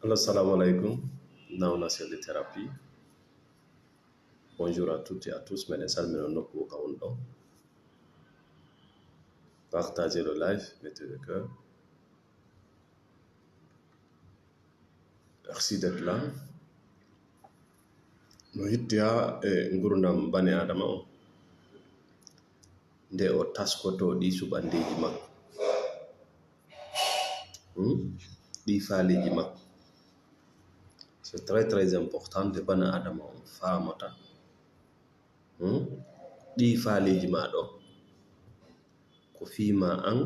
Alors, salam alaikum. Now, on a de thérapie. Bonjour à toutes et à tous. Mes Partagez le live, mettez le cœur. Merci d'être là. No hittiya ngurdam bani adama on nde o taskoto ɗi suɓandeji makko ɗi faaleji makko. C'est très très important de bani adama on famata ɗi faaleji ma ɗo ko fima an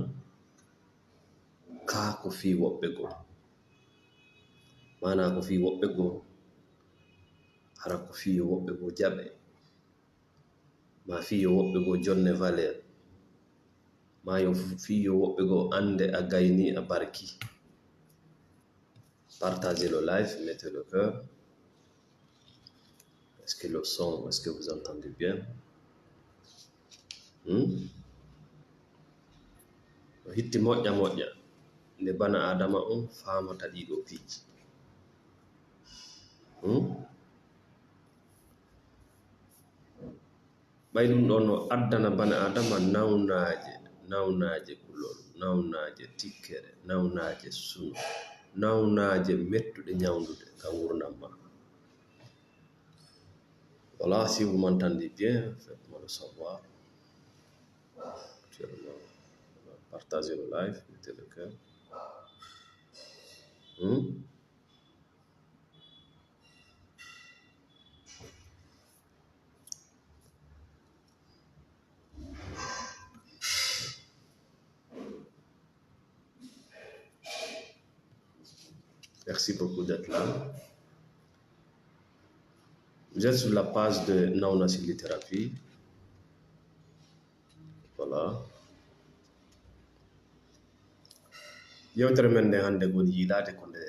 ka ko fi woɓɓe goo, mana ko fi woɓɓe goo hara ko fiyo woɓɓe goo jaɓe, ma fiyo woɓɓe goo jonne valeur, ma yo fiyo woɓɓe goo ande a gayni a barki. Partagez le live, mettez le cœur. Est-ce que le son, est-ce que vous entendez bien? Hitti moƴƴa moƴƴa nde bana adama on famata ɗiɗo piiji. ɓay ɗum ɗo no addana bana adama nawnaje kulol, nawnaje tikkere, nawnaje suno, nawnaje mettuɗe ñawdude ka gurdam ma. Voilà, si vous m'entendez bien, faites-moi le savoir. Actuellement, partagez le live, mettez le cœur. Merci beaucoup d'être là. Vous êtes sur la page de Nauna Thérapie. Voilà. Yewtere men nde hande goni yiɗade ko nde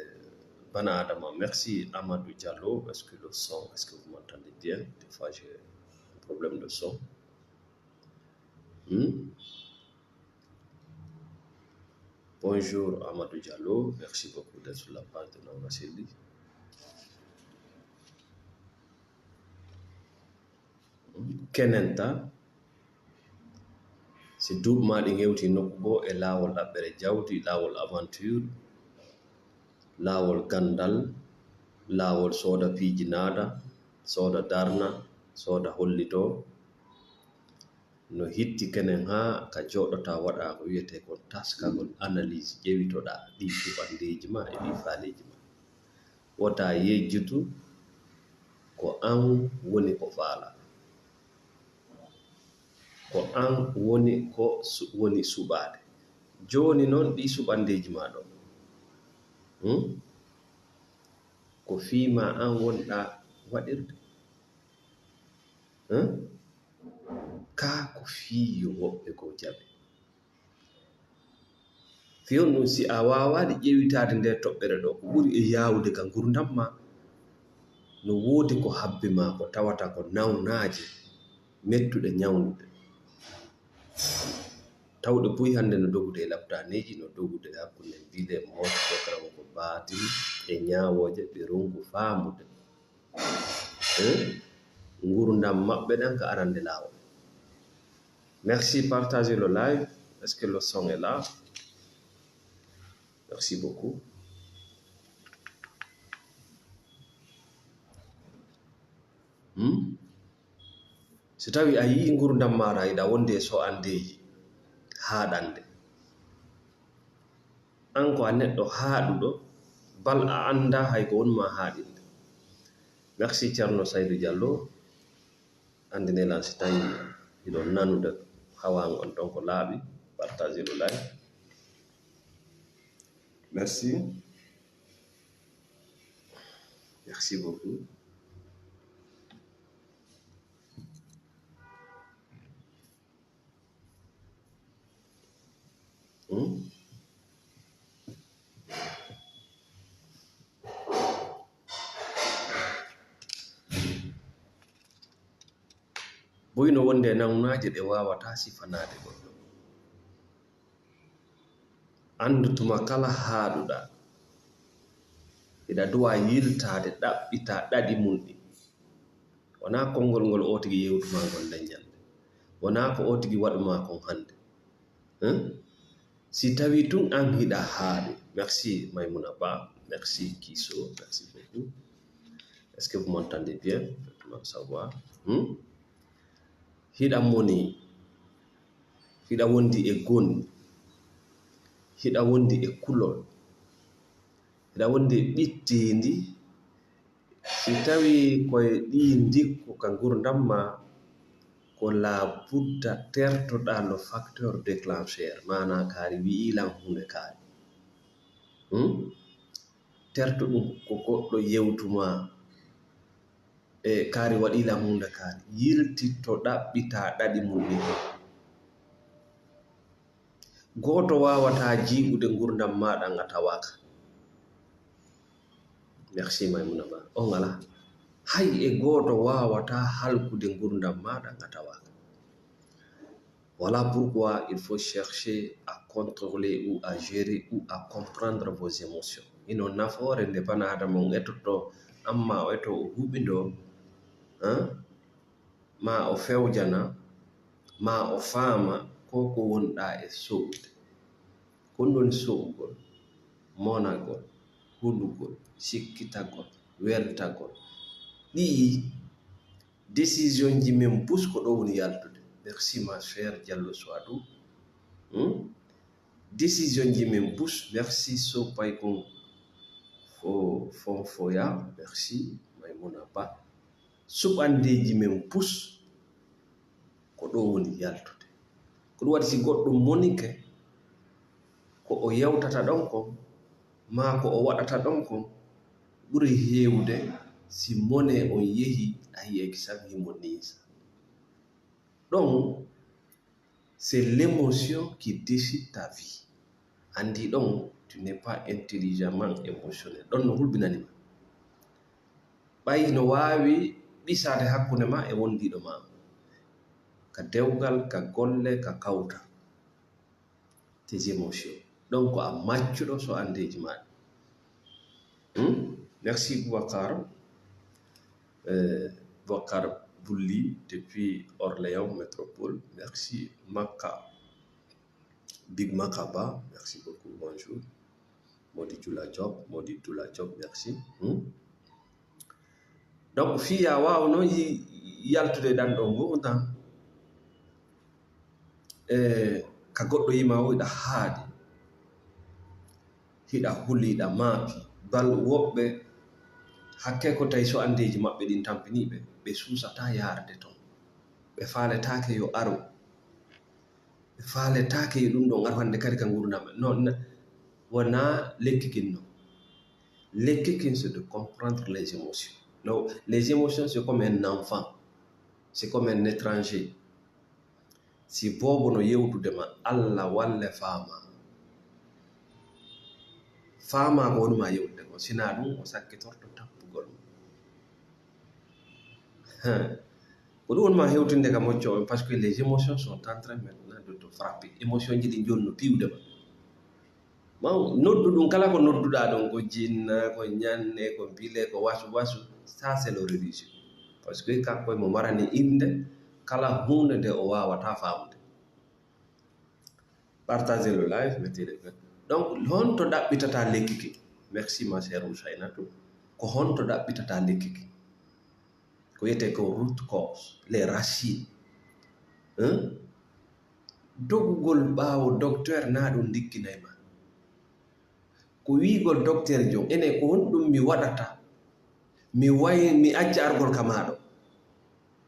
bana adama. Merci Amadou Diallo. Est-ce que le son, est-ce que vous m'entendez bien? Des fois j'ai un problème de son. Bonjour Amadou Diallo. Merci beaucoup d'être sur la page de Nauna Thérapie. Kenenta si duuɓi ɗi ŋewti nokku goo e laawol ɗaɓɓere jawdi, laawol aventure, laawol gandal, laawol sooda piiji naada, sooda darna, sooda hollito. No hitti kenen haa ka jooɗota waɗa ko wiyete kon taskagol analyse, ƴewitoɗa ɗi suɓandeji ma e ɗi faaleji ma. Wota yejjutu ko an woni ko faala, ko an woni ko woni suɓaade. Joni noon ɗi suɓandeji ma ɗo ko fiima an wonɗa waɗirde, ka ko fiyo woɓɓe goo jaɓe. Fiyon ɗum si a wawaɗi ƴewitade nde toɓɓere ɗo ko ɓuri e yawude ka gurdam ma, no woodi ko habbe ma ko tawata ko nawnaje mettuɗe ñawnude. Tawɗe buy hande no dogude e labdaneji, no dogude hakkunde bile moto programme ko baatiri e ñawoje ɓe rongu faamude gurdam maɓɓe ɗen ka arande lawol. Merci, partagez le live. Est-ce que le son est là? Merci beaucoup. So tawi a yii gurdam maɗa yiɗa wonde so andeji haaɗande, an ko a neɗɗo haaɗuɗo bal a anda hay ko wonma haaɗinde. Merci Thierno Saydou Diallo. Andinelan si tawi iɗon nanude hawan on ɗon ko laaɓi, partagez le live. Merci. Merci beaucoup. Boyno wonde nawnaje ɗe wawata sifanade goɗɗo. Andu tuma kala haaɗuɗa ida duwa yiltade ɗaɓɓita ɗaɗi mum ɗi wona konngol ngol o tigi yewtuma ngol dañƴande wona ko o tigi waɗuma kon hande si tawi tun an hiɗa haaɗi. Merci Maimouna Ba, merci Kiso, merci beaucoup. Est-ce que vous m'entendez bien? Faites-moi savoir. Hiɗa moni, hiɗa wondi e gonni, hiɗa wondi e kulol, hiɗa wondi e ɓittindi. Si tawi koye ɗi ndikku ka gurdam ma ko labudda tertoɗa le facteur déclencheur, mana kaari wi'ilan hunde kaari terto ɗum ko goɗɗo yewtuma e kaari waɗilan hunde kaari yiltitto ɗaɓɓita ɗaɗi mum ɗi. Goto wawata jiɓude gurdam maɗa nga tawaka. Merci Maimouna Ba. On ala hay e goto wawata halkude gurdam maɗa nga tawaka. Voilà pourquoi il faut chercher à contrôler ou à gérer ou à comprendre vos émotions. Ino nafoore nde bana adama on ettoto amma o etto o huɓido ma o fewjana ma o faama ko wonɗa e so'ude ko ɗon so'ugol monagol hulugol sikkitagol weltagol ɗi décision ji men bus ko ɗo woni yaltude. Merci ma chère Diallo Souadou. Décision ji men bus. Merci Sopay kon Fonfoya. Merci Maimouna Ba. Suɓandeji men bus ko ɗo woni yaltude. Ko ɗum waɗi si goɗɗo monike ko o yewtata ɗon kon ma ko o waɗata ɗon kon ɓuri heewde si mone on yehi a yiyeki samhimo nisa. Donc c'est l'émotion qui décide ta vie. Andi donc tu n'es pas intelligemment émotionnel. Ɗon no hulɓinanima ɓayi no wawi ɓisade hakkunde ma e wondiɗo ma ka dewgal ka golle ka kawta tes émotions. Donc ko a maccuɗo so andeji maɗa. Merci Boubacar. Boubacar Bouli depuis Orléans Métropole. Merci Maka. Big Makaba. Merci beaucoup. Bonjour. Modi Dula Job. Modi Dula Job. Merci. Donc fiya wawno yaltude ɗan ɗo gurdam ka goɗɗo yima o hiɗa haaɗi hiɗa huli hiɗa maapi bal woɓɓe hakke ko tawi so andeji maɓɓe ɗin tampiniɓe ɓe susata yarde ton ɓe faletake yo aro ɓe faletake yo ɗum ɗon ar hande kadi ka gurdam non wona lekkikin no lekkikin c'est de comprendre les émotions. Non, les émotions c'est comme un enfant, c'est comme un étranger. Si bobo no yewtudema Allah walle fama ko wonuma yewtude ko sina ɗum o sakkitorto tappugol ko ɗum wonma hewtinde ka mocco parce que les émotions sont en train maintenant de te frapper. Émotion ji ɗi joni no piwdema noddu ɗum kala ko nodduɗa ɗon ko jinna ko ñanne ko bile ko wasu ça c'est le religieux parce que kanko mo marani inde kala hunde nde o wawata famude. Partagez le live, mettez les gars. Donc honto ɗaɓɓitata lekkiki. Merci ma chère Oussainatou. Ko honto ɗaɓɓitata lekkiki ko wiyete ko root cause, les racines. Dogugol ɓawo docteur na ɗum dikkinayma ko wigol docteur jo ene ko honɗum mi waɗata mi acca argol ka maɗo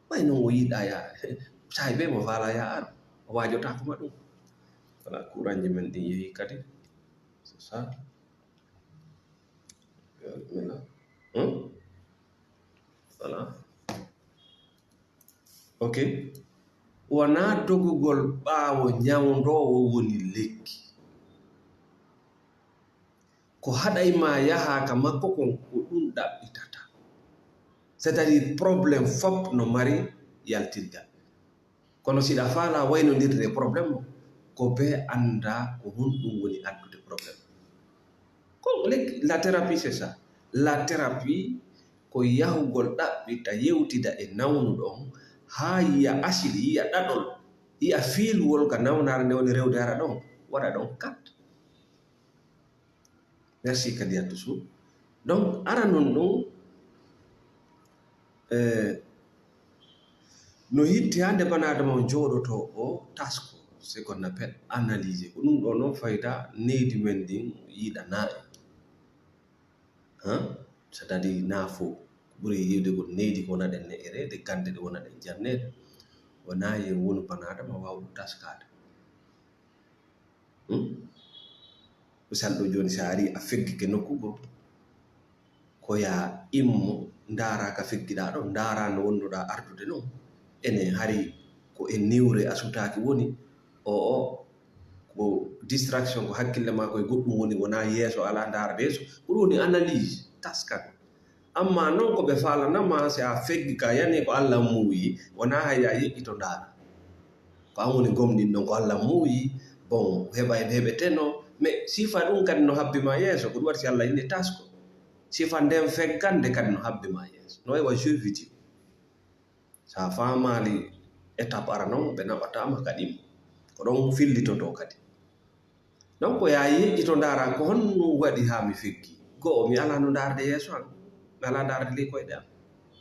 ɓay non o yiɗa ya sahi ɓe mo fala ya aro o wajotako ma ɗum. Voilà, courant ji men ɗin yehi kadi c'est ça. Voilà. Ok, wona dogugol ɓawo ñawdowo woni lekki ko haɗayma yaha ka makko kon ko ɗum ɗaɓɓitata. C'est-à-dire probléme fop no mari yaltirgal kono siɗa faala waynodirde probléme ko be anda ko honɗum woni addude probléme ko la thérapie c'est ça. la thérapie ko yahugol ɗaɓɓita yewtida e nawnu ɗon haa yiya asili yiya ɗaɗol yiya fiiluwol ka nawnare nde woni rewde hara ɗon waɗa ɗon kat. Merci kadi Yatou. Donc ara non ɗum no hitti hande banadama o jooɗoto o tasko c'est qu'on appelle analyse ko ɗum ɗo noon fayda neydi men ndin yiɗa naa'i c'est-à-dire naafo ɓuri yiwde ko neydi ko wonaɗen ne'erede gande ɗe wonaɗen jarnede wona yen woni banadama wawɗo taskade. Misal ɗo joni sa ari a feggike nokkugo ko ya immo ndara ka feggiɗa ɗo ndara no wonduɗa ardude non enen hari ko e niwre asutaki woni o ko distraction ko hakkille ma koye goɗɗum woni wona yeeso ala ndara yeeso ko ɗum woni analyse taskako. Amma non ko ɓe falanama si a feggi ka yani ko Allah muuyi wona hayya yeƴƴito ndara ko an woni gomɗin ɗon ko Allah muuyi bon heɓeteno mais sifa ɗum kadi no habbima yeeso ko ɗum waɗi si Allah yini tasko sifa nden feggande kadi no habbima yeeso no wayi wa jeu vidéo sa famali étape ara noon ɓe naɓatama kadi ko ɗon fillitoto kadi. Donc ya yeƴƴito ndara ko honno waɗi ha mi feggi go'o mi ala no ndarde yeeso an mi ala ndarde ley koyɗe am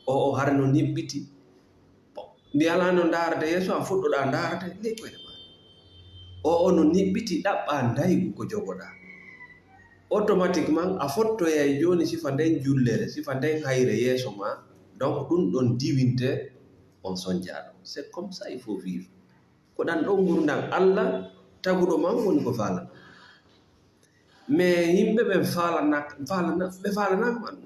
o har no niɓɓiti mi ala no ndarde yeeso an fuɗɗoɗa ndarde ley koyɗe ma o no niɓɓiti ɗaɓɓa daygu ko jogoɗa automatiquement a fottoyay joni sifa nden jullere sifa nden hayre yeeso ma. Donc ɗum ɗon diwinte on sonjaɗo. C'est comme ça il faut vivre ko ɗan ɗon gurdam Allah taguɗo man woni ko falana mais yimɓe ɓe falanako man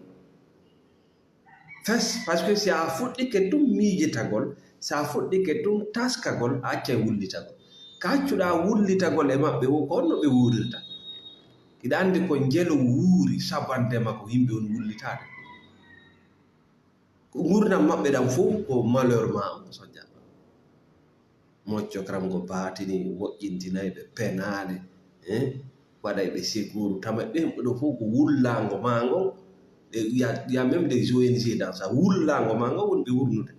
fes par ce que si a fuɗɗike tum miijitagol sa fuɗɗike tum taskagol a accay wullitagol ka accuɗa wullitagol e maɓɓe wo ko honno ɓe wuurirta iɗa andi ko njelo wuuri sabandema ko yimɓe on wullitade ko gurdam maɓɓe ɗam fof ko malheur ma on ko soñƴa mocco karamgo baatini moƴƴintinayi ɓe penale waɗay ɓe secours tama ɓen ɓeɗo fof ko wullango ma ngon y a même des ONG dans ça wullango ma ngon woni ɓe wurnude.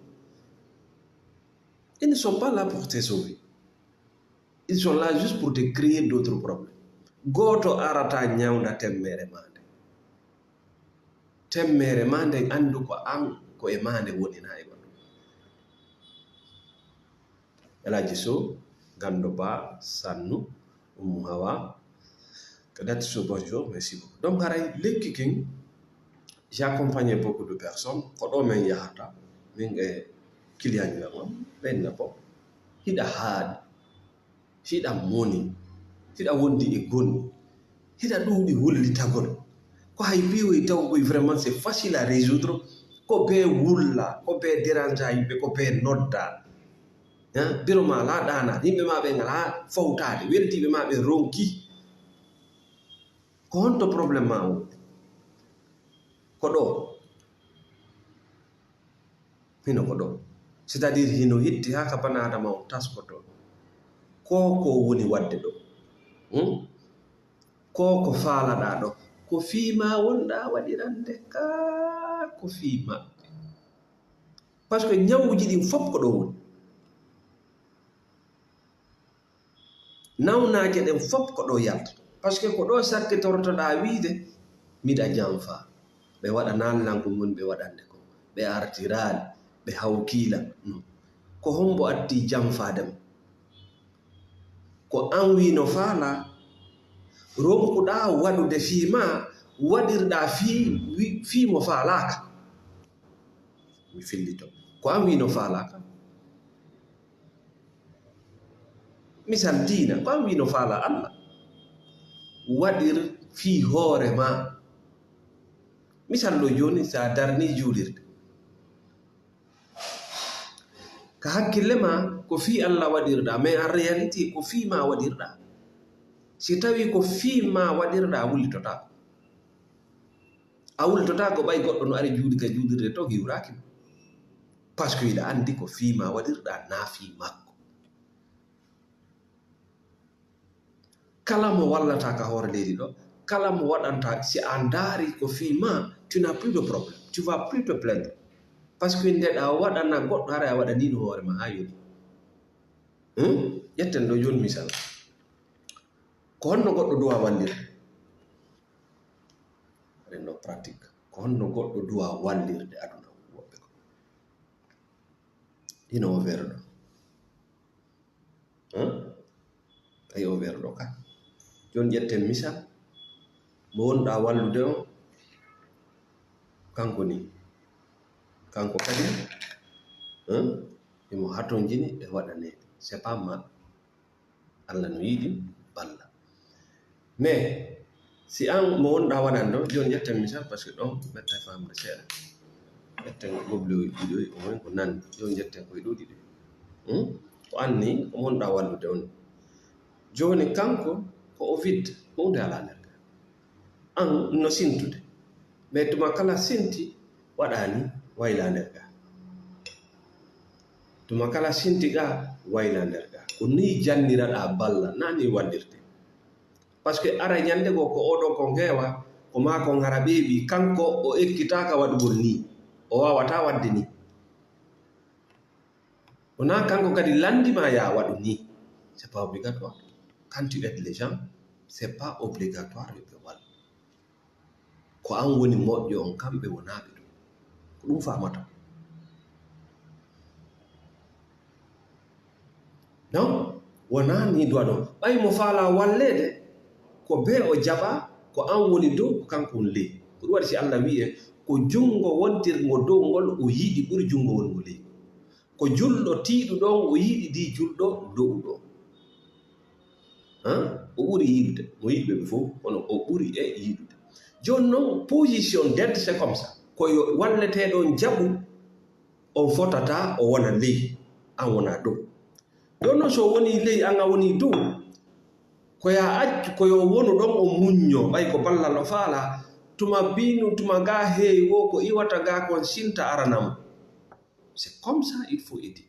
Ils ne sont pas là pour te sauver, ils sont là juste pour te créer d'autres problèmes. Goto arata ñawda temmere mande andu ko an ko e mande woni na e goɗɗo. Elaji Sow, Gando Ba, Sannu, Oumou Hawa, Yatou Sow, bonjour, merci beaucoup. Donc lekki kin j'ai accompagné beaucoup de personnes ko ɗo men yahata min e client ji am ɓenna bo hiɗa haaɗi hiɗa moni hiɗa wondi e gonni hiɗa ɗuuɗi wullitagol ko hay biyoy taw koy vraiment c'est facile à résoudre ko be wulla ko be dérange yimɓe ko be nodda biro ma la ɗana yimɓe ma ɓe ngala fawtade weltiɓe ma ɓe ronki ko honto probléme ma o ko ɗo hino ko ɗo c'est-à-dire hino hitti ha ka banadama o taskoto ko woni wadde ɗo ko faalaɗa ɗo ko fiima wonɗa waɗirande ka ko fii maɓɓe par ce que ñawuji ɗin fof ko ɗo woni nawnaje ɗen fof ko ɗo yalta par ce que ko ɗo sakkitortoɗa wiide miɗa janfa ɓe waɗa nalnanko mon ɓe waɗande ko ɓe artiraɗe ɓe hawkila ko hombo addi janfadema ko an wino faala ronkuɗa waɗude fiima waɗirɗa fiimo faalaka mi fillito ko an wino faalaka misal diina ko an wino faala Allah waɗir fi hoore ma misal ɗo joni sa darni juulirde ka hakkille ma ko fi Allah waɗirɗa mais en réalité ko fi ma waɗirɗa si tawi ko fi ma waɗirɗa a wullitota ko ɓay goɗɗo no ari juuɗi ka juulirde to hiwraki par ce que iɗa andi ko fi ma waɗirɗa na fi makko kala mo wallata ka hoore leydi ɗo kala mo waɗanta si a ndaari ko fima tu n'as plus de problème, tu vas plus te plaindre parce que ndeɗa waɗana goɗɗo hara a waɗanino hoore ma ha yoni. ƴetten ɗo joni misal ko honno goɗɗo duwa wallirde aɗen ɗo pratique ko honno goɗɗo duwa wallirde aduna woɓɓe ko ino o weero ɗo tawi o weero ɗo ka joni ƴetten misal mo wonɗa wallude o kanko ni kanko kadi imo hatojini e waɗanede c'est pas mal Allah no yiɗi balla mais si an mo wonɗa waɗan ɗo joni ƴetten misal par ce que ɗon metta famde seeɗa ƴetten gobloyi ɗiɗoy o won ko nandi joni ƴetten koye ɗo ɗiɗi ko anni ko wonɗa wallude on joni kanko ko o vidde hunde ala nder ga an no sintude mais tuma kala sinti waɗani wayla nder ga tuma kala sinti ga wayla nder ga ko ni janniraɗa balla nani waldirde par ce que ara ñande go ko oɗo ko ngewa ko ma ko ngara ɓeeɓi kanko o ekkitaka waɗugol ni o wawata wadde ni wona kanko kadi landima ya waɗu ni c'est pas obligatoire quand tu aides les gens c'est pas obligatoire ɓe wallu ko an woni moƴƴo on kamɓe wonaɓe ɗum ko ɗum famata non wona ni duwa ɗon ɓay mo faala wallede ko be o jaɓa ko an woni dow ko kanko on ley ko ɗum waɗi si Allah wi'e ko jungo wontirgo dow ngol o yiɗi ɓuri jungo wongo ley ko julɗo tiiɗuɗon o yiɗi di julɗo dow ɗo o ɓuri yiɗude mo yiɗɓe ɓe fof kono o ɓuri e yiɗude joni noon position d'être c'est comme ça koyo walleteɗon jaɓu on fotata o wona ley an wona dow joni noon so woni ley an a woni dow koya accu koyo wonu ɗon o muñño ɓay ko ballal o faala tuma binu tuma ga heewi wo ko iwata ga kon sinta aranamo c'est comme ça il faut aider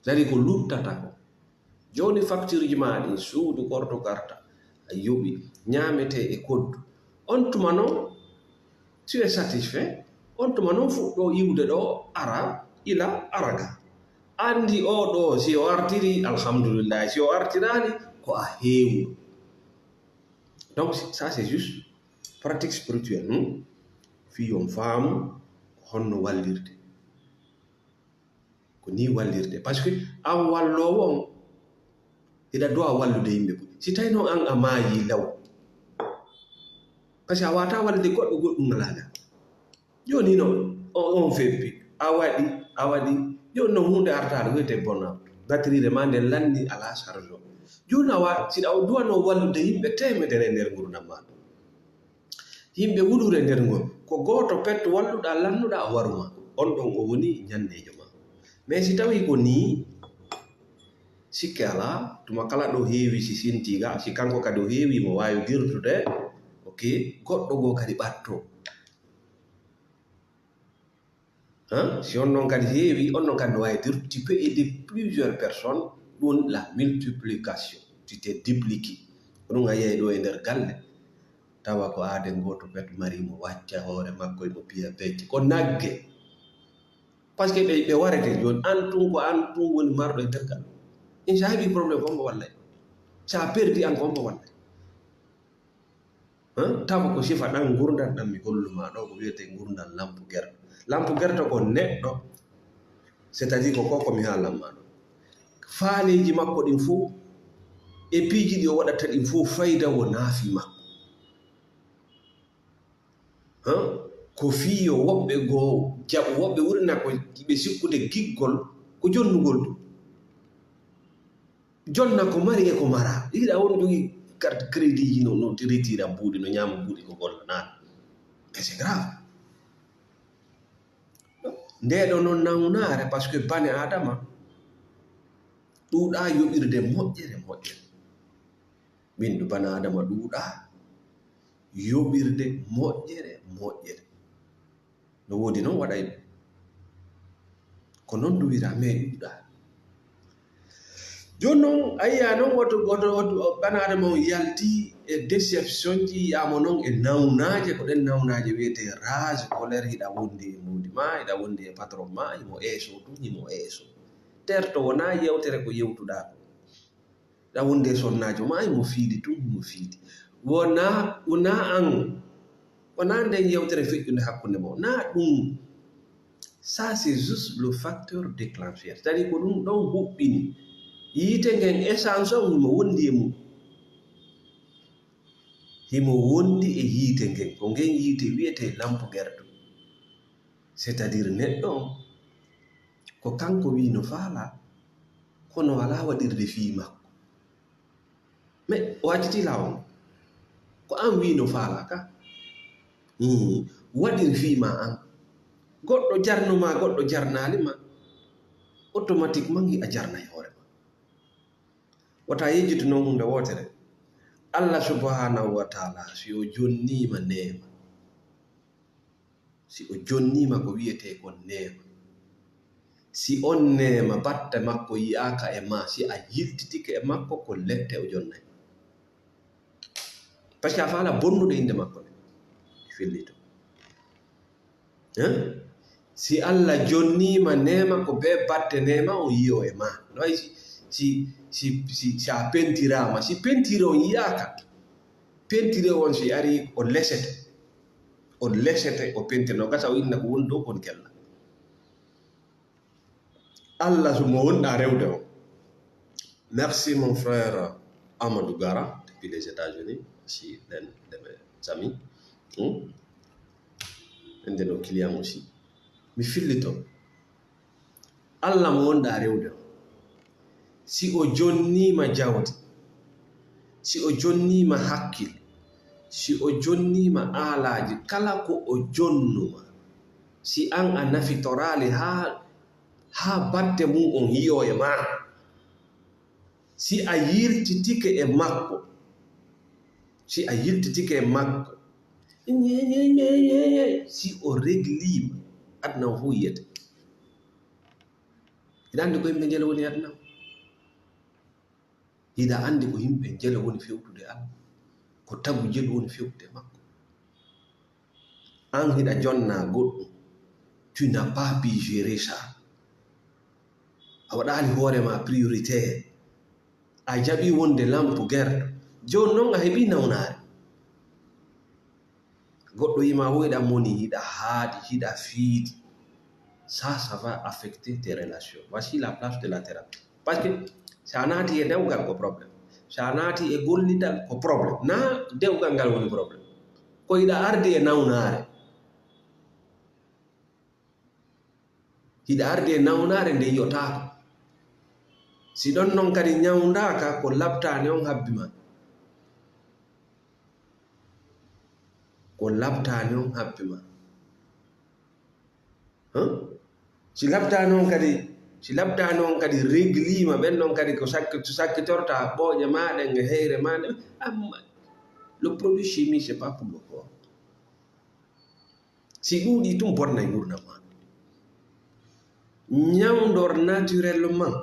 dari ko luttata ko joni facture ji ma ɗi suudu korto garta a yoɓi ñamete e koddu on tuma noon tu es satisfait on tuma noon fuɗɗo iwde ɗo ara ila araga andi o ɗo si o artiri alhamdulillah si o artirani ko a heewu donc ça c'est juste pratique spirituelle fi on faamu honno wallirde ko ni wallirde par ce que an wallowo on ina dowa wallude yimɓe ɓuri si tawi noon an a maayi law par ce que a wata wallude goɗɗo goɗɗum ngalaga joni noon on feppi a waɗi joni noon hunde artaɗo wiyete burnout batterie ma nde landi ala charge o joni awa siɗa o duwano wallude yimɓe temedere nder gurdam maɗa yimɓe wuɗure nder ngol ko goto petto walluɗa lannuɗa a waruma on ɗon o woni ñannejo ma mais si tawi ko ni sikke ala tuma kala ɗo heewi si sintiga si kanko kadi o heewi mo wawi dirtude ok goɗɗo go kadi ɓatto si on noon kadi heewi on noon kadi no wawi dirtu tu peux aider plusieurs personnes ɗum la multiplication tu te duplique ko ɗum a yeey ɗo e nder galle tawa ko aade goto pet mari mo wacca hoore makko mo piya becce ko nagge par ce que ɓe warete joni an tun ko an tun woni marɗo e nder galle in sa heeɓi probléme ko mbo wallay sa perdi an ko mbo wallay tawa ko sifa ɗan gurdan ɗan mi holluma ɗo ko wiyete gurdan lampu gerto ko neɗɗo c'est à dire ko ko komi haalanma ɗo faaleji makko ɗin fof e piiji ɗi o waɗata ɗin fof fayda wo naafi makko ko fiyo woɓɓe goo jaɓu woɓɓe wurina ko ɓe sikkude giggol ko jonnugol ɗum jonna ko mari e ko mara ɗiɗa won jogi carte crédit ji no retira buuɗi no ñaama buuɗi ko golla naan mais c'est grave ndeɗo noon nawnare par ce que bane adama ɗuuɗa yoɓirde moƴƴere windu bane adama ɗuuɗa yoɓirde moƴƴere no woodi noon waɗay ɗum ko noon duwira mais ɗuuɗa joni noon a yiya noon woto ɓanadama o yalti e déception ji yiyama noon e nawnaje ko ɗen nawnaje wiyete rage colère hiɗa wondi e mudi ma hiɗa wondi e patron ma himo eso ɗum himo eso terto wona yewtere ko yewtuɗa ko ɗa wondi e sonnajo ma himo fiidi ɗum himo fiidi wona an wona nden yewtere feƴƴude hakkunde mo na ɗum ça c'est juste le facteur déclencheur c'est à dire ko ɗum ɗon huɓɓini yiite ngen essence on himo wondi e mum himo wondi e yiite ngen ko ngen yiite wiyete lampe gerto c'est à dire neɗɗo on ko kanko wi no faala kono wala waɗirde fii makko mais o acciti lawol ko an wi no faala ka waɗir fii ma an goɗɗo jarnuma goɗɗo jarnalima automatiquement a jarnay hoore ma wata yejjude noon hunde wotere Allah subhanahu wa taala si o jonnima neema si o jonnima ko wiyete kon neema si on neema batte makko yiyaka e ma si a yiltitike e makko ko lette o jonnay par ce que a faala bonnude inde makko ne fillito si Allah jonnima neema ko be batte neema o yiyo e ma noy si a pentirama si pentire on yiyaka pentire on si ari o lesete o pentire no gasa o inna ko woni ɗo kon kella Allah so mo wonɗa rewde on. Merci mon frère Amadou Gara depuis les États-Unis si l'un de mes amis un de nos clients aussi mi fillito Allah mo wonɗa rewde on si o jonnima jawdi si o jonnima hakkille si o jonnima aalaji kala ko o jonnuma si an a nafitorali ha batte mum on yiyo e ma si a yirtitike e makko si o reglima adna o fu yiyete hiɗa andi ko yimɓe jele woni adna hiɗa andi ko yimɓe jele woni fewtude Allah ko tagu jelu woni fewtude makko an hiɗa jonna goɗɗum tu n'as pas pu gérer ça a waɗali hoorema prioritaire a jaɓi wonde lampe gerɗo joni noon a heɓi nawnare goɗɗo yima woyɗa moni hiɗa haaɗi hiɗa fiidi ça va affecter tes relations. Voici la place de la thérapie parce que sa naati e dewgal ko probléme sa naati e gollidal ko probléme na dewgal ngal woni probléme ko hiɗa ardi e nawnare nde yiyotako si ɗon noon kadi ñawdaka ko labtani on habbi ma si labtani on kadi réglima ɓen ɗon kadi ko sakkitorta ɓooƴe maɗen e heyre maɗen amma le produit chimique c'est pas pour le corps si ɗuuɗi tum bonnay gurdam ma ñawdor naturellement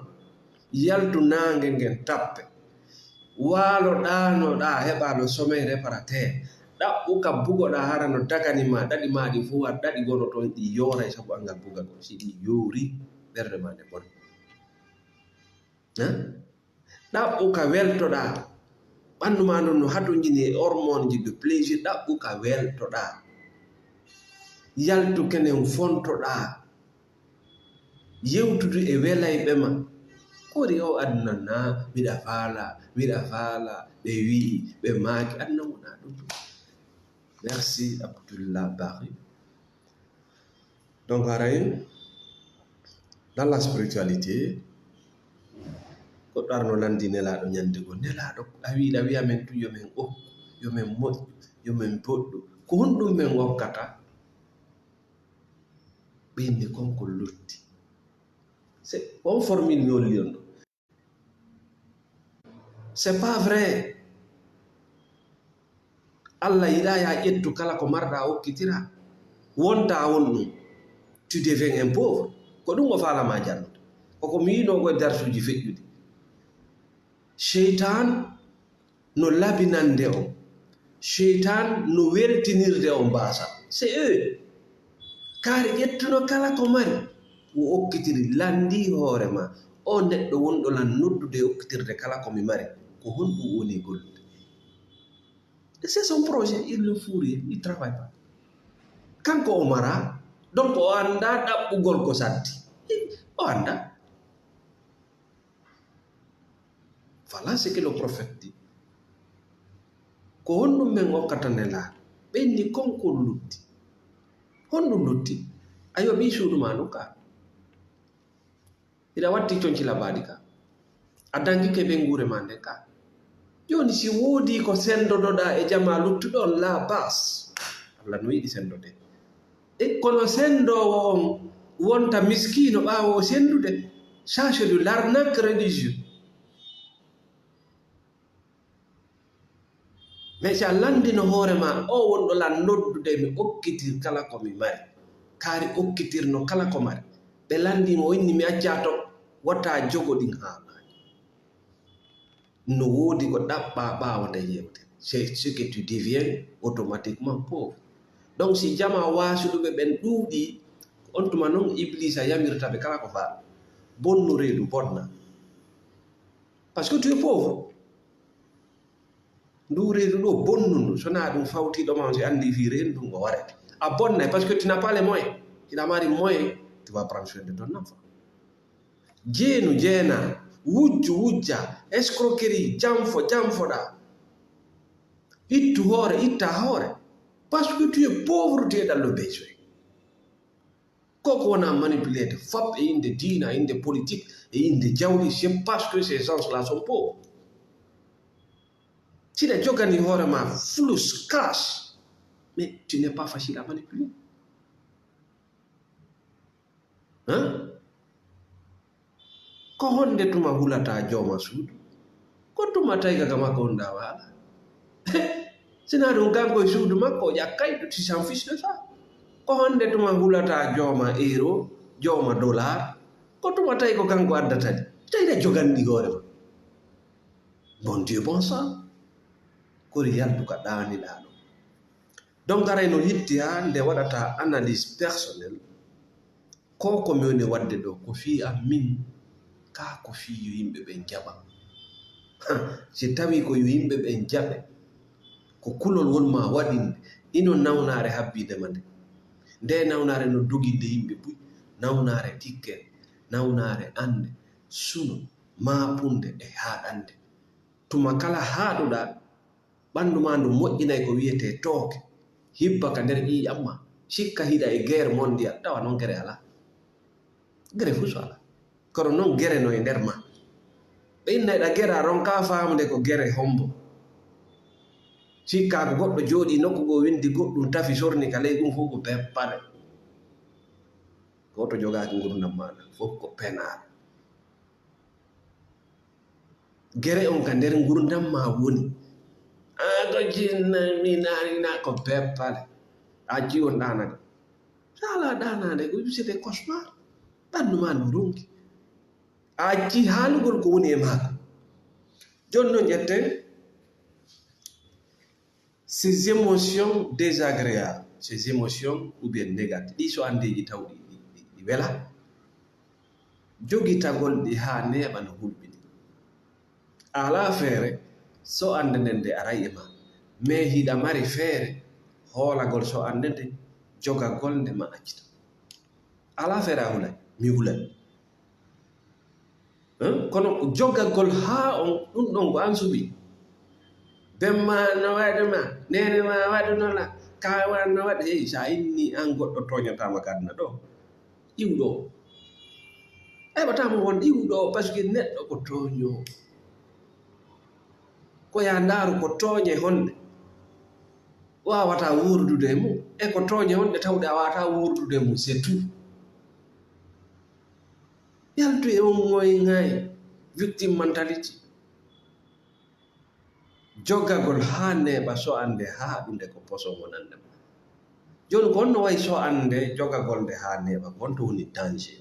yaltu nangue ngen tappe waalo ɗanoɗa heɓa le sommeil réparateur ɗaɓɓu ka bugoɗa hara no daganima ɗaɗi maɗi fo wat ɗaɗi gono toon ɗi yoray sabu angal bugal on si ɗi yoori ɓerde ma nde bone ɗaɓɓu ka weltoɗa ɓandu ma no hatojini e hormone ji de plaisir ɗaɓɓu ka weltoɗa yaltu kenen fontoɗa yewtudu e welayɓe ma kori o aduna na miɗa faala ɓe wi'i ɓe maaki aduna wona ɗum. Merci Abdullah Bari. Donc dans la spiritualité goɗɗo arno landi nelaɗo ñandego nelaɗo a wiya men tu yomen okku yomen moƴƴu yomen boɗɗu ko honɗum men wokkata ɓeyni konko lutti c'est on formule mi holli on ɗo c'est pas vrai Allah yiɗa ya ƴettu kala ko marɗa hokkitira wonta won ɗum tu deviens un pauvre ko ɗum o falama jannude koko mi yino koye darsuji feƴƴude sheitan no labinande on, sheitan no weltinirde on mbasa, c'est eux. Kaari ƴettuno kala ko mari o okkitiri, landi hoore ma o neɗɗo wonɗo lan noddude e okkitirde kala ko mi mari ko honɗum woni gollude. C'est son projet, il le fourrit, il travaille pas. Kanko o mara, donc o anda ɗaɓɓugol ko saddi, o anda. Voilà ce que le prophète dit. Ko honɗum men okkata nelaaɗo ɓenni konkol lutti. Honɗum lutti ayo ɓi suudu ma ɗum ka ina watti coñcila baɗi ka a dangike ɓe nguure ma nden ka. Joni si woodi ko sendodoɗa e jama luttuɗon la bas, Allah no yiɗi sendode, e kono sendowo on wonta miskino ɓawo o sendude, ça c'est de l'arnaque religieux. Mais si a landino hoore ma o wonɗo lan noddude mi okkitir kala ko mi mari, kaari okkitirno kala ko mari, ɓe landimo o inni mi acca to watta jogo ɗin haɓaani, no woodi ko ɗaɓɓa ɓaawo nde yewte, c'est ce que tu deviens automatiquement pauvre. Donc si jama wasuɗuɓe ɓen ɗuuɗi, on tuma noon iblisa yamirta ɓe kala ko faaɓe, bonnu reedu bonna, parce que tu es pauvre. Ndu reedu ɗo bonnundu sona ɗum fawtiɗoma si andi fi reedu ɗum o warete a bonnay parce que tu n'as pas les moyens. Tu n'as pas les moyens, tu vas prendre soin de ton enfant. Jeenu jeena, wujju wujja, escroquerie, jamfoɗa, ittu hoore itta hoore, parce que tu es pauvre, tu es dans le besoin. Koko wona manipulede fop e inde diina, e inde politique, e inde jawdi, c'est parce que ces gens-là sont pauvres. Si tu jogani hoore ma flous cash, mais tu n'es pas facile à manipuler. Hein? Ko honde tuma hulata joma suudu, ko tuma tayga ga makko on wala. Sina ɗum kanko e suudu makko o ƴakkay, tu s'en fiche de ça. Ko honde tuma hulata joma euro, joma dollar, ko tuma tay ko kanko addatadi, tayda jogandi hoore ma. Bon Dieu bon sang. Kori yaltu ka ɗaaniɗa ɗo. Donc aray no hitti ha nde waɗata analyse personnel, ko komi woni wadde ɗo ko fi am min ka ko fi yo yimɓe ɓen jaɓa. Si tawi ko yo yimɓe ɓen jaɓe ko kulol wonma waɗinde ino nawnare habbidema nde nawnare no doginde yimɓe buy, nawnare tikkere, nawnare ande, suno, maapunde e haɗande. Tuma kala haɗuɗa ɓanndu ma ndu moƴƴinay ko wiyete tooke, hibba ka nder ƴiiƴam ma, sikka hiɗa e guerre mondial, tawa noon gere ala, gere fuu so ala, kono noon gere no e nder ma. Ɓe innayɗa gere a ronka famde ko gere hombo, sikka ko goɗɗo jooɗi nokku go windi goɗɗum tafi sorni ka ley ɗum fof ko peppare, goto jogaki ngurdam maɗa fof ko penaɗo. Gere on ka nder ngurdam ma woni, ko jinnaminarina ko peppale a jiwon ɗanade, sala ɗanade ko c'est des cauchemars, ɓandu ma ndu ronki a acci haalugol ko woni e maako. Joni noon ƴetten ces émotions désagréables, ces émotions ou bien négatives, ɗi so andeji taw ɗi wela, jogitagol ɗi ha neeɓa no hulɓini. Ala feere so ande nden nde aray e ma, mais hiɗa mari feere hoolagol so ande nde, jogagol nde ma accita. Ala feere a hulay, mi hulay. Kono jogagol ha on ɗum ɗon ko an suɓi. Bemma no waɗuma, nene ma waɗunola, kawa no waɗi, hey, sa inni an goɗɗo toñatama kadna ɗo, iwɗo eɓatama won iwɗo par ce que neɗɗo ko toño, ko ya ndaaru ko tooñe honde wawata wurdude e mum, e ko tooñe honde tawde a wawata wurdude e mum, c'est tout. Yaltu e on moyŋay victime mentality, jogagol ha neɓa so ande ha ɗunde ko poson wonande ma. Joni ko honno wayi so ande jogagol nde ha neɓa ko honto woni danger.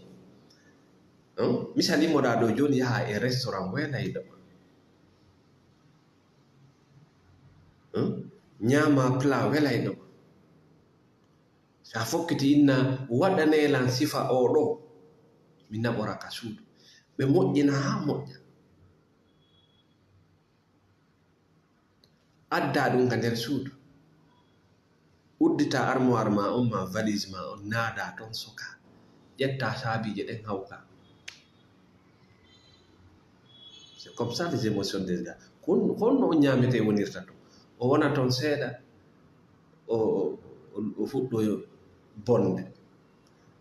Misalimoɗa ɗo joni yaha e restaurant welayiɗoma, nyama pla welayno sa fokkiti inna waɗanelan sifa oɗo mi naɓora ka suudu ɓe moƴƴina ha moƴƴa adda ɗum ka nder suudu uddita armoire ma on ma valise ma on naada ton soka ƴetta saabije ɗen hawka. C'est comme ça les émotions des gars. Kono on ñamete wonirta to o wona toon seeɗa o fuɗɗo bonde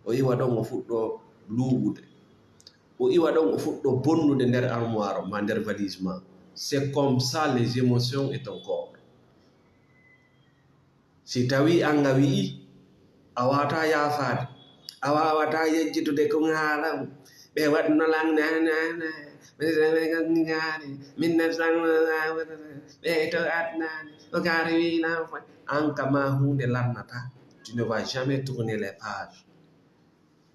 o iwa ɗon o fuɗɗo luuɓude o iwa ɗon o fuɗɗo bonnude nder armoire ma nder valise ma. C'est comme ça les émotions et ton corps. Si tawi an a wi'i a wawata yaafade a wawata yejjitude ko haalam ɓe waɗno langnanane min ɓe to adnani o gari winam fo an kama hunde lannata. Tu ne vas jamais tourner les pages.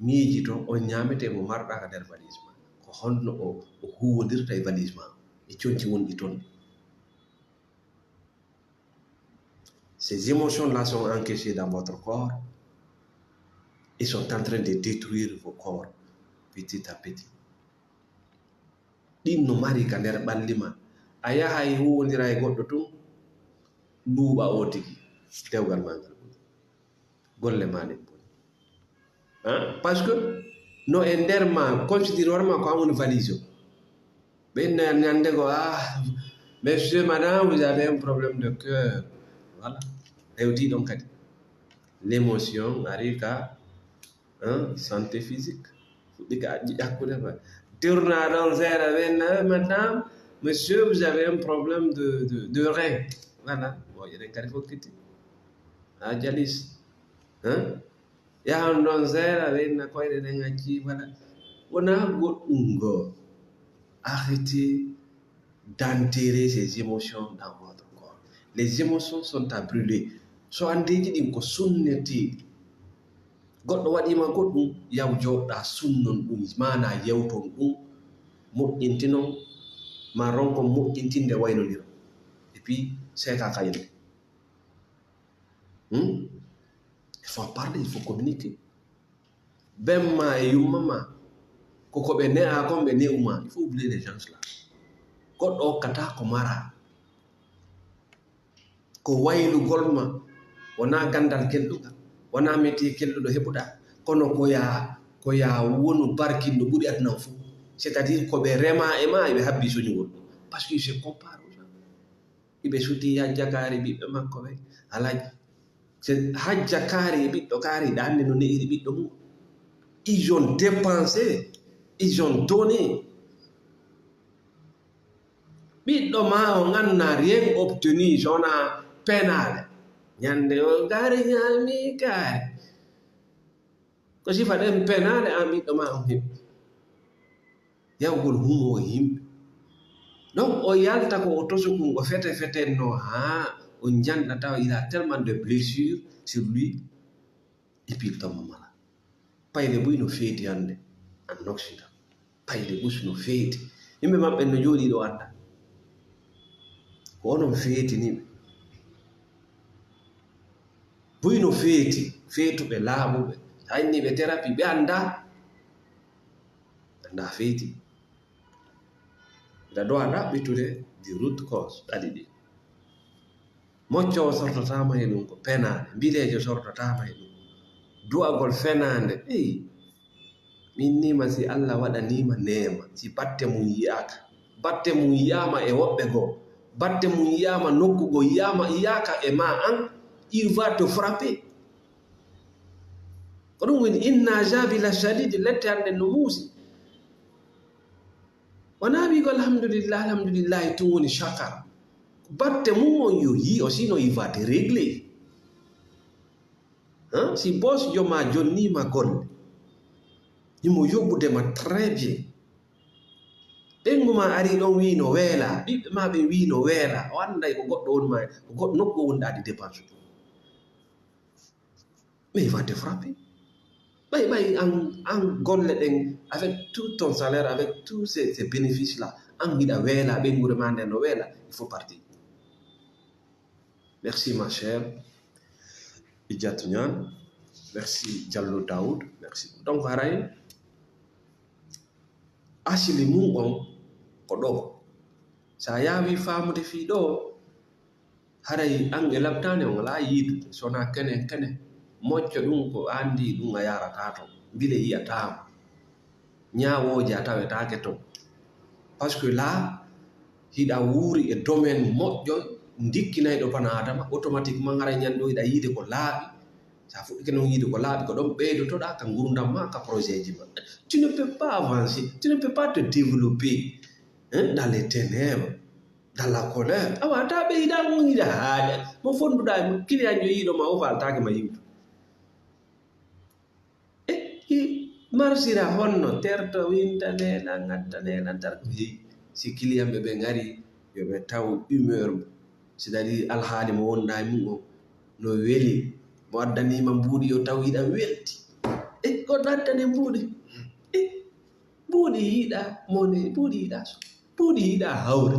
Miiji to on ñamete mo marɗa ka nder valise ma ko honno o huwodirta e valise ma e conci wonɗi toon. Ces émotions-là sont encaissées dans votre corps et sont en train de détruire vos corps petit à petit. ɗin no mari ka nder ɓalli ma a yahay huwodira e goɗɗo tun duuɓa o tigi dewgal ma ngal boni golle ma ɗen boni par ce que no e nder ma considére hoorema ko an woni valise o ɓenna ñande go monsieur madame vous avez un problème de cœur voilà rewti ɗon kadi l'émotion ari ka santé physique fuɗɗi ka ƴakkude ma tourna ɗon seeɗa ɓenna madame monsieur vous avez un problème de rein voilà moƴƴeɗen kadi fokkiti ha jalis yahan ɗon seeɗa ɓenna koyɗe ɗen acci voilà wona goɗɗum goo. Arrêtez d'enterrer ces émotions dans votre corps. Les émotions sont à brûler. So andeji ɗin ko sunneteɗi goɗɗo waɗima goɗɗum yaw joɗɗa sunnon ɗum mana yewton ɗum moƴƴintinon ma ronko moƴƴintinde waynodira et puis seka kayde. Il faut en parler, il faut communiquer. Bemma e yummama koko ɓe ne'a kon ɓe ne'uma, il faut oublier les gens là. Goɗɗo hokkata ko mara ko waylugol ma wona gandal kelɗugal wona métier kelɗuɗo heɓuɗa kono ko ya wonu barkinɗo ɓuri aduna fuu, c'est à dire ko ɓe rema e ma eɓe habbi soñugol parce que se compare aux gens. Iɓe suti hajja kaari ɓiɓɓe makko ɓe alaji hajja kaari e ɓiɗɗo kaari ɗa hande no ne'iri ɓiɗɗo mum. Ils ont dépensé, ils ont donné. Ɓiɗɗo ma o ganna rien obtenu sona penale ñande o gari ñami kaari ko sifa ɗen penale an ɓiɗɗo ma on heɓi yawgol humo yimɓe. Donc o yalta ko o tosukun o fete no on janɗata il a tellement de blessures sur lui et puis il tombe malade. Payle buy no feeti hande en Occident, payle bus no feeti yimɓe maɓɓe no jooɗi ɗo anda ko onon feetiniɓe buy no feeti feetuɓe laaɓuɓe sa inniɓe thérapie ɓe anda feeti ɓeɗa dowa ɗaɓɓitude di root cause ɗaɗi ɗi. Moccowo sortotama e ɗum ko penade, mbilejo sortotama e ɗum du'agol fenande. Min nima si Allah waɗanima nema si batte mum yiyaka, batte mum yiyama e woɓɓe goo, batte mum yiyama nokkugo yiyaka e ma an, il va te frapper. Ko ɗum woni inna jabila shadidi lette hande no muusi wona wigo alhamdulillahi tun woni chakar. Batte mum on yo yi o sino il va te régler. Si boss joma jonnima golle imo yoɓudema très bien ɓenguma ari ɗon wi no weela ɓiɓɓe ma ɓe wi no weela o anday ko goɗɗo wonma ko goɗɗo nokku wonɗaɗi dépense mais il va te frapper. ɓay an golle ɗen avec tout ton salaire, avec tous ces bénéfices là an giɗa weela ɓengure ma nden no weela il faut partir. Merci ma chère Idjatou Niane. Merci Diallo Daoud. Merci. Donc haray asili mum on ko ɗo. Sa yawi famude fi ɗo haray an e labtane on ala yiidude sona kene mocco ɗum ko andi ɗum a yarata to bile yiyatama ñawoje a tawetake to par ce que là hiɗa wuuri e domaine moƴƴo dikkinayi ɗo bana adama automatiquement haray ñande o hiɗa yiide ko laaɓi sa fuɗɗike noon yiide ko laaɓi ko ɗon ɓeydotoɗa ka gurdam ma ka projet ji ma. Tu ne peux pas avancer, tu ne peux pas te développer dans les ténèbres, dans la colère. Awa ta ɓeyda on yiɗa haaƴa mo fonduɗa client jo yiiɗoma o faltake ma yiwtu marsira honno terto winta lela gadda lela tar ko heewi si client ɓe ngari yoɓe taw humeur c'est à dire alhaali mo wonɗa e mum o no weli mo addanima mbuuɗi yo taw yiɗa welti goɗɗo addane mbuuɗi mbuuɗi yiɗa mone mbuuɗi yiɗa so mbuuɗi yiɗa hawre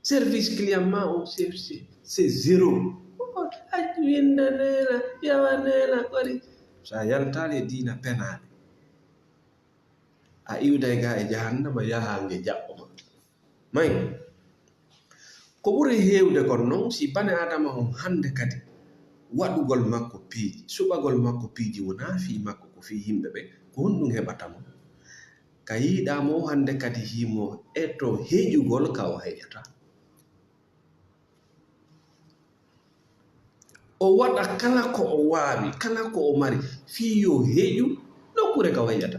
service client ma o c'est zéro. Winda nela yawa nela kodi sa yaltale dina penade a iwday ga e jahannama yahange jaɓɓoma may ko ɓuri hewde kon noon si bane adama on hande kadi waɗugol makko piiji suɓagol makko piiji wona fi makko ko fi yimɓe ɓe ko honɗum heɓatamo ka yiɗamo hande kadi himo eto heƴugol ka o heƴata o waɗa kala ko o waawi kala ko o mari fi yo heƴu nokkure ka o heƴata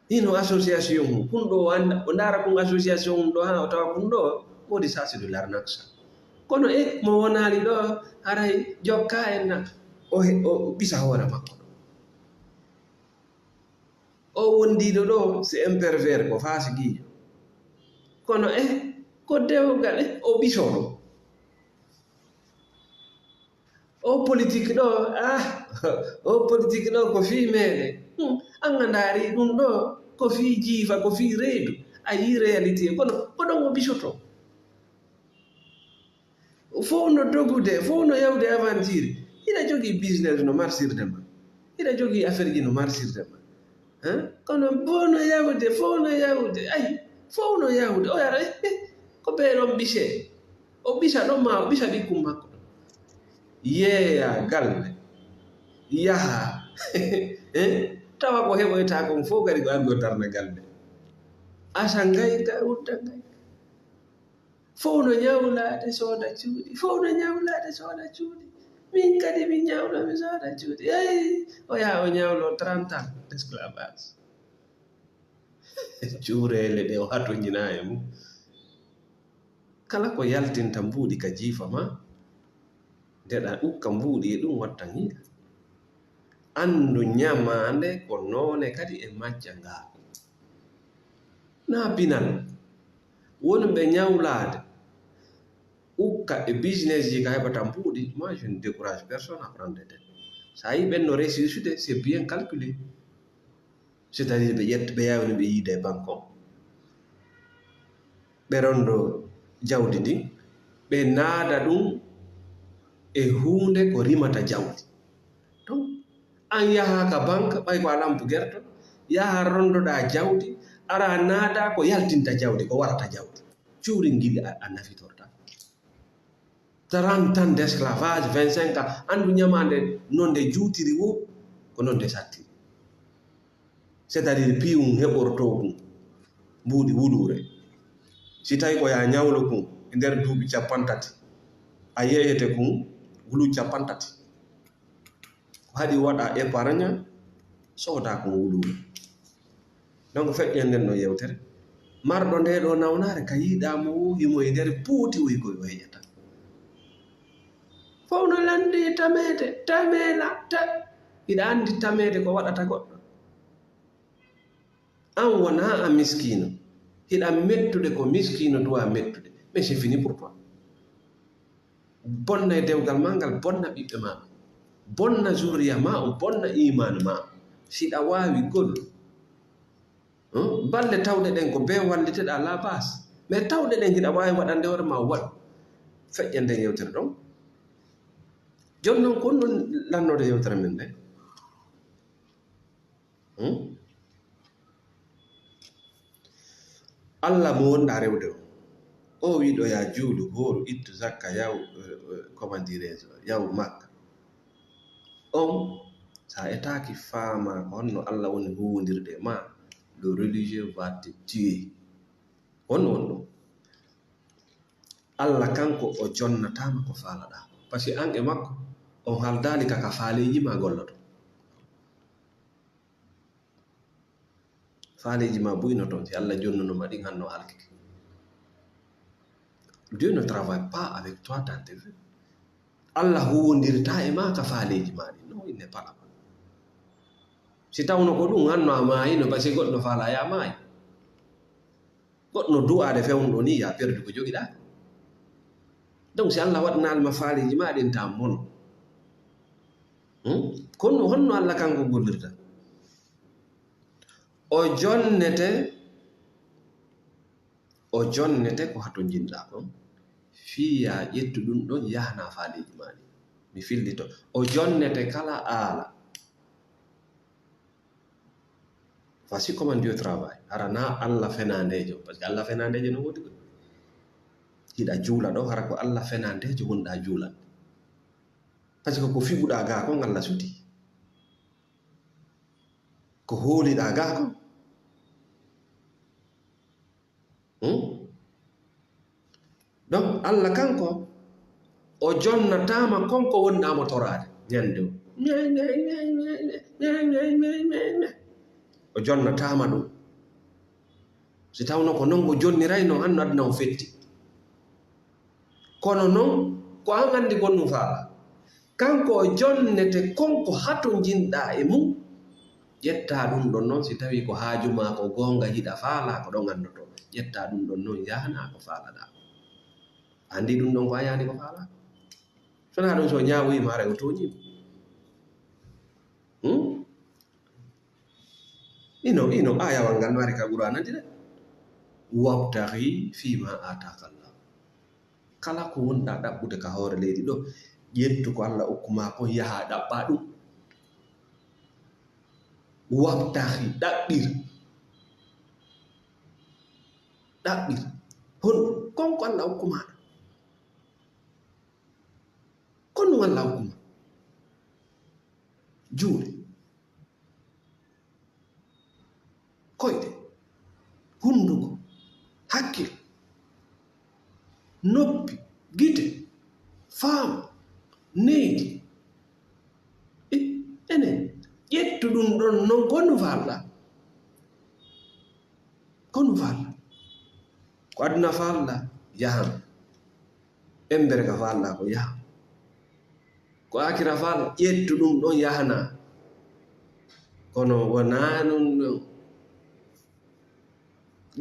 ino association kun ɗo o ndara kun association ɗo ha o tawa kun ɗo wodi sasi de l'arnaque sa kono mo wonali ɗo haray jokka en o ɓisa hoore makko o wondiɗo ɗo c'est un pervers ko fasiguijo kono ko dewgal o ɓisoɗo o politique ɗo o politique ɗo ko fi meɗe an a ndaari ɗum ɗo ko fi jiifa ko fi reedu a yi réalité kono ko ɗon o ɓisoto fof no dogude fof no yawde aventure hiɗa jogii business no marsirde ma hiɗa jogii affaire ji no marsirde ma kono fof no yawde ay fof no yawde o yara ko ɓeeɗon ɓise o ɓisa ɗon ma o ɓisa ɓikkum makko yeeya galle yaha tawa ko heɓoyta kon fof kadi ko ambi o darna galle asa ngayka rutta ngayka fof no ñawlade sooda cuuɗi fof no ñawlade sooda cuuɗi min kadi mi ñawɗo mi sooda cuuɗi ay o yaha o ñawlo 30 ans d'esclavage cuurele ɗe o hatoñina e mum kala ko yaltinta mbuuɗi ka jiifa ma ndeɗa ukka mbuuɗi e ɗum watta hiila anndu ñamande ko noone kadi e majja ngaa na pinal wonɓe ñawlaade ukka e business ji ka heɓata mbuuɗi moi je ne décourage personne à prendre des dettes sa yi ɓen no ressuscité c'est bien calculé c'est à dire ɓe yawni ɓe yiide e banque o ɓe rondo jawdi ndin ɓe naada ɗum e huunde ko rimata jawdi donc an yaha ka banque ɓay ko a lampu gerto yaha rondoɗa jawdi ara naada ko yaltinta jawdi ko warata jawdi cuuri ngili a nafitorta 30 ans d'esclavage 25 ans andu ñamande nonde juutiri wo ko nonde sattiri c'est à dire piiwum heɓorto ɗum mbuuɗi wuɗure si tawi ko ya ñawlo kum e nder duuɓi 30 a yeyete kum gulu 30 ko haɗi waɗa épargne sooda ko wuɗure donc feƴƴen nden no yewtere marɗo nde ɗo nawnare ka yiɗamo wohimo e nder puuti woyi koye o heƴata fof no landi tamede tamela hiɗa andi tamede ko waɗata goɗɗo an wona a miskino hiɗa mettude ko miskino duwa mettude mais c'est fini pour toi bonna e dewgal ma ngal bonna ɓiɓɓe maɓe bonna zuriya ma o bonna iman ma siɗa wawi gol balle tawɗe ɗen ko be walliteɗa labas mais tawɗe ɗen hiɗa wawi waɗande hoore ma waɗ feƴƴa nden yewtere ɗon joni noon ko non lannode yewtere men nde Allah mo wonɗa rewde o wiɗo ya juulu horu ittu zakka yaw comment dirais yaw makka on sa etaki faama ko honno Allah woni huwodirde ma le religieux va te tuer honno won ɗum Allah kanko o jonnatama ko faalaɗa par ce que an e makko on haldali kaka faaleji ma golloto faaleji ma buyno toon si Allah jonnunoma ɗin hanno halkike. Dieu ne travaille pas avec toi dans tes vies. Allah huwondirta e ma ka faaleji ma ɗin non il n'est pas là. Si tawno ko ɗum hanno a maayino par ce que goɗɗo faala ya maayi goɗɗo du'ade fewnuɗo ni ya perdu ko jogiɗa donc si Allah waɗnalma faaleji ma ɗin ta mono kono honno Allah kanko gollirta o jonnete ko hato jinɗa ɗon fiya ƴettu ɗum ɗon yahna faaleji maɗi mi fillito o jonnete kala aala. Voici comment Dieu travaille. Harana Allah fenandejo parce que Allah fenandejo no wodi hiɗa juula ɗo hara ko Allah fenandejo wonɗa juulan parce que ko fiɓuɗa ga kon Allah suti ko hooliɗa ga kon donc Allah kanko o jonnatama konko wonɗamo torade ñande o jonnatama ɗum si tawno ko non o jonnirayno anno aduna o fetti kono non ko an andi gonɗum faala kanko o jonnete konko hato jinɗa e mum ƴetta ɗum ɗon noon si tawi ko haaju ma ko gonga hiɗa faala ko ɗon andoto ƴetta ɗum ɗon noon yahna ko faalaɗa andi ɗum ɗon ko a yahdi ko faala sona ɗum so ñawoyima ara o toñima ino ayawal ngal mari ka Qur'an andi de wabtaghi fima ataka Allah kala ko wonɗa ɗaɓɓude ka hoore leydi ɗo ƴettu ko Allah okkuma ko yaha ɗaɓɓa ɗum wabtaghi ɗaɓɓir hon konko Allah okkumaɗa konno Allah okkuma juuɗe koyɗe hunduko hakkil noppi gite faama needi enen ƴettu ɗum ɗon non konno faalɗa ko aduna faalɗa yahan embere ka faalɗa ko yahan ko akira faalɗa ƴettu ɗum ɗon yahana kono wona ɗum ɗon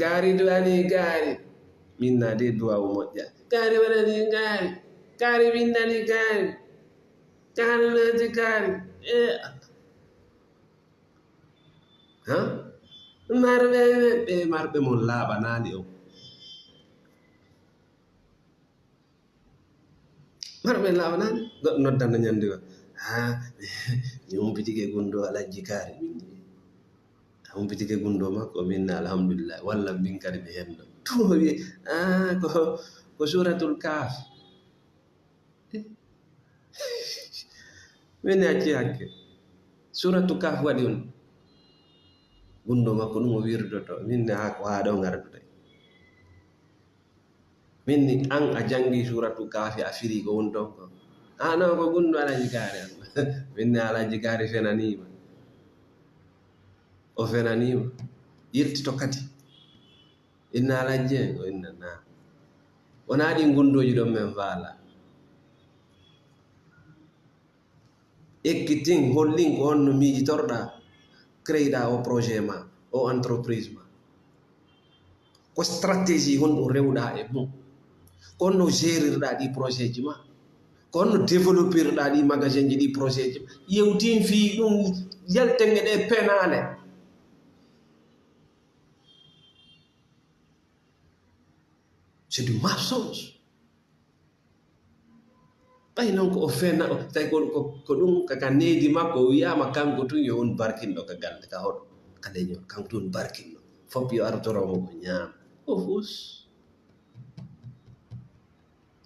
gaari duwani gaari minna de duwawu moƴƴa gaari waɗani gaari windani gaari lati gaari marɓe mon laaɓanani on marɓe laaɓanani goɗɗo noddana ñande wa mi humpitike gundo alajji kaari humpitike gundo makko minna alhamdulillah walla min kadi mi henno to wi ko suratul kaf min acci hakke suratul kaf waɗi on gundo makko ɗum o wirdoto minne ha ko ha ɗo gardude minni an a jangi suratul kafi a firi ko won ton ko non ko gundo alaji kaari minne alaji kaari fenanima o fenanima yirtito kadi inna alajji en o inna na wona ɗi gundoji ɗon men faala ekkitin hollin ko honno miijitorɗa créeɗa o projet ma o entreprise ma ko stratégie honɗo rewɗa e mum ko honno gérirɗa ɗi projet ji ma kono développer ɗa ɗi magasin ji ɗi projet ji yewtin fi ɗum yaltenge ɗe penale c'est du mensonge ɓay noon ko o fena tawi ko ɗum kaka needi makko o wiyama kanko tun yo on barkinɗo ka galde ka hoɗo ka leñol kanko tun barkinɗo fop yo artoromo ko ñaama o fus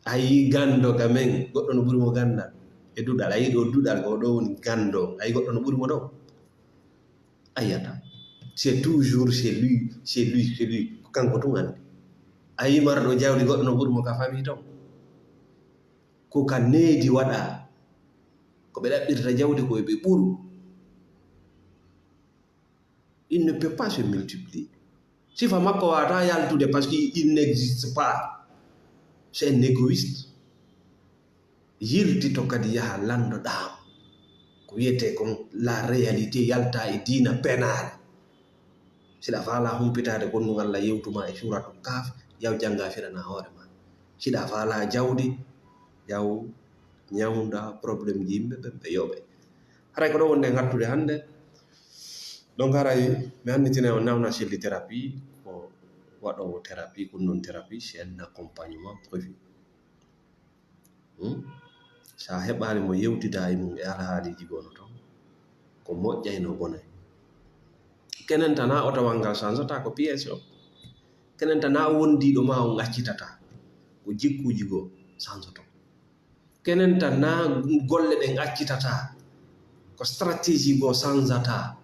a yi gando ka men goɗɗo no ɓuri mo gandal e duɗal a yi ɗo duɗal ko ɗo woni gando a yi goɗɗo no ɓuri mo ɗo a yiyata c'est toujours chez lui kanko tun andi a yi marɗo jawdi goɗɗo no ɓuri mo ka fami ton ko ka needi waɗa ko ɓe ɗaɓɓirta jawdi ko ɓe ɓuru il ne peut pas se multiplier sifa makko wawata yaltude parce qu'il n'existe pas c'est un égoïste yirtito kadi yaha lando ɗam ko wiyete kon la réalité yalta e diina penale siɗa faala humpitade gonɗum Allah yewtuma e suratul kaf yaw janga firana hoore ma siɗa faala jawdi yaw ñawda probléme ji yimɓe ɓe yoɓe haray ko ɗo wonde ngattude hannde donc haray mi annditine o nawna selli thérapie ko waɗowo thérapie ko non thérapie c'est un accompagnement prévu sa heɓali mo yewtida e mum e alhaaliji gono ton ko moƴƴay no bonay kenen tana o tawal ngal sansata ko pièce o kenen tana wondiɗo ma o ngaccitata ko jikkuji goo sansoto kenen tan na golle ɗen accitata ko stratégie goo sansata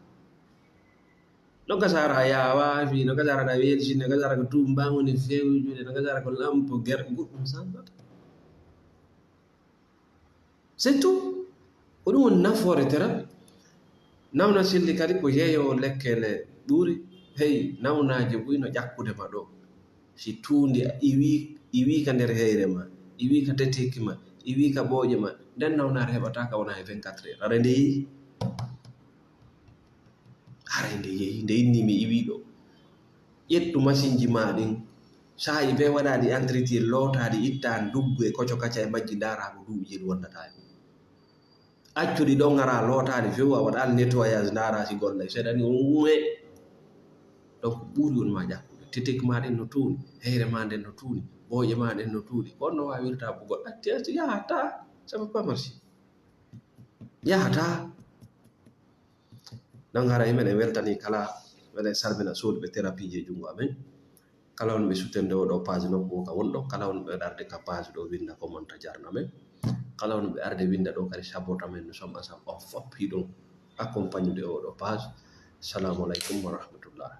no gasara yawafi no gasara ɗa welsi no gasara ko tumbamoni fewjude no gasara ko lampo guerɗe goɗɗum sansata c'est tout ko ɗum woni nafoore thérapie nawna silli kadi ko yeeyowo lekkele ɓuuri hey nawnaji ɓuyno ƴakkude ma ɗo si tuundi iwi ka nder heyre ma iwi ka teteki ma iwi ka ɓooƴe ma nden nawnare heɓata ka wona e 24 heures ara nde yehi haray nde yehi nde inni mi iwi ɗo ƴettu machine ji ma ɗin sayi ɓe waɗaɗi entretien lootaɗi itta duggu e koco kacca e majji dara ko duuɓi jeɗi wondata e accuɗi ɗon ngara lootaɗi few a waɗal nettoyage dara si golla seeɗani uwe donc ɓuuri woni ma ƴakkude tetek ma ɗen no tuuni heyre ma nden no tuuni ɓooƴe ma ɗen no tuuni on no wawirta bo goɗɗo attiyasti yahata ça va pas marcher yahata donc hara meɗen weltani kala meɗen salmina soduɓe thérapie je jungo amen kala on ɓe sutende oɗo page nokku ka wonɗo kala on ɓe arde ka page ɗo winda commenta jarno amen kala on ɓe arde winda ɗo kadi sabota men nous sommes ensemble on fop hiɗon accompagne de oɗo page. Assalamu alaikum wa rahmatullah.